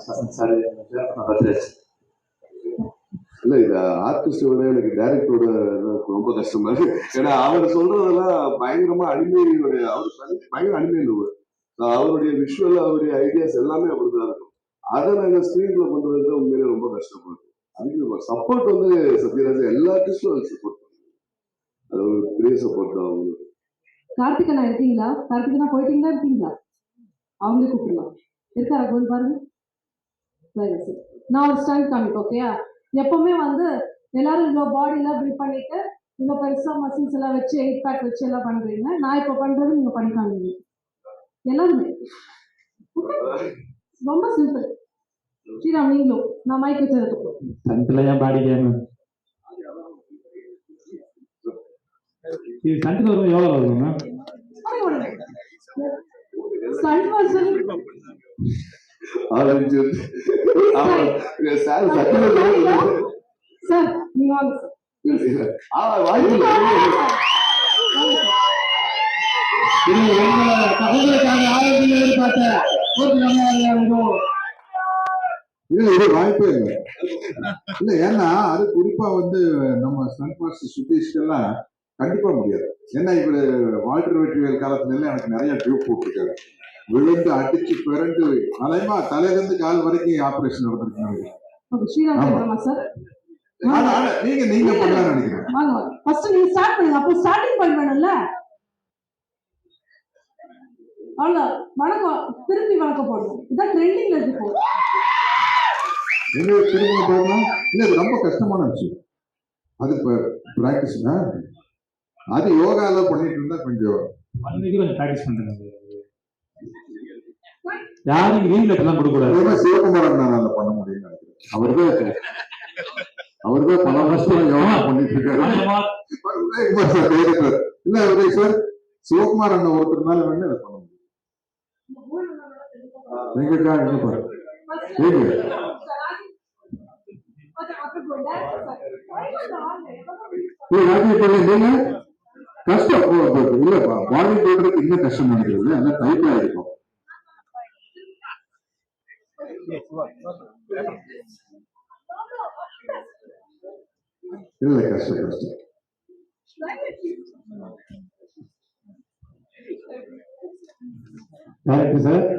Sir பத்ராஜ். இல்ல இது artist விட எனக்கு டைரக்டரோட ரொம்ப கஷ்டமா இருக்கு. ஏன்னா அவர் சொல்றதெல்லாம் பயங்கரமா அனிமையுடைய, அவர் பயங்கர அனிமையில் அவருடைய விஷுவல், அவருடைய ஐடியாஸ் எல்லாமே அப்படிதான் இருக்கும். அதை நாங்க ஸ்கிரீன்ல பண்றது உண்மையிலே ரொம்ப கஷ்டப்படுறோம். அதுக்கு சப்போர்ட் வந்து சத்யராஜ் எல்லா ஆர்டிஸ்டும் சப்போர்ட் பண்ணுங்க, அது ஒரு பெரிய சப்போர்ட் தான் அவங்களுக்கு. கார்த்திகனா இருக்கீங்களா? கார்த்திகனா போயிட்டீங்களா இருக்கீங்களா? அவங்களே கூப்பிடலாம். இருக்காரா கோல் பாருங்க. சரி சரி, நான் ஒரு ஸ்டைல் காமிப்பேன். ஓகேயா? எப்பவுமே வந்து எல்லாரும் இவ்வளோ பாடியெல்லாம் பில்ட் பண்ணிட்டு இவ்வளோ பெருசா மசில்ஸ் எல்லாம் வச்சு 8 பேக் வச்சு எல்லாம் பண்றீங்க. நான் இப்போ பண்றது நீங்க பண்ணி காமிங்க எல்லாருமே. ரொம்ப சிம்பிள். ஸ்ரீராம் நீங்களும் நான் மைக் வச்சு எடுத்துப்போம். சந்தில பாடி கேம் இது சந்தில வரும் எவ்வளோ வருங்க? ஸ்டண்ட் மாஸ்டர் சார் நீங்க வாங்க இது வாய்ப்பே இல்லை. இல்ல ஏன்னா அது குறிப்பா வந்து நம்ம ஸ்டண்ட் மாஸ்டர் சுதீஷ்கெல்லாம் கண்டிப்பா முடியாது. ஏன்னா இவரு வால்டர் வெற்றிவேல் காலத்துல எனக்கு நிறைய டியூப் போட்டிருக்காரு. விழுந்து அடிச்சு பிறண்டு அலைமா தலையிலிருந்து கால் வரைக்கும் ஆபரேஷன் நடந்திருக்காங்க. நீங்க நீங்க பண்ணலாம் நினைக்கிறேன். ஃபர்ஸ்ட் நீங்க ஸ்டார்ட் பண்ணுங்க, அப்போ ஸ்டார்டிங் பண்ணணும்ல. அவ்வளோ வணக்கம் திருப்பி வணக்கம் போடணும். இதான் ட்ரெண்டிங்ல இருக்கு. எங்க திரும்ப பாருங்க. இல்ல இது ரொம்ப கஷ்டமான விஷயம். அது பிராக்டிஸ் தான். அது யோகால பண்ணிட்டு இருந்தா கொஞ்சம் பிராக்டிஸ் பண்றேன். யாரும் வீட்டுல எல்லாம் கொடுக்கூடாது. சிவகுமாரன் நான் அதை பண்ண முடியும்னு நினைக்கிறேன். அவர்தான் பல வருஷம் யோகா பண்ணிட்டு இருக்காரு. இல்ல உதய் சார், சிவகுமார் அண்ணன் ஒருத்தர்னால வேணும் அதை பண்ண முடியும். எங்கக்கா எங்க பாரு கஷ்டம் இல்லப்பா. பாடி போடுறதுக்கு இன்னும் கஷ்டம் நினைக்கிறது. அந்த டைப்பா இருக்கும். இல்ல கஷ்டம் கஷ்டம். சார்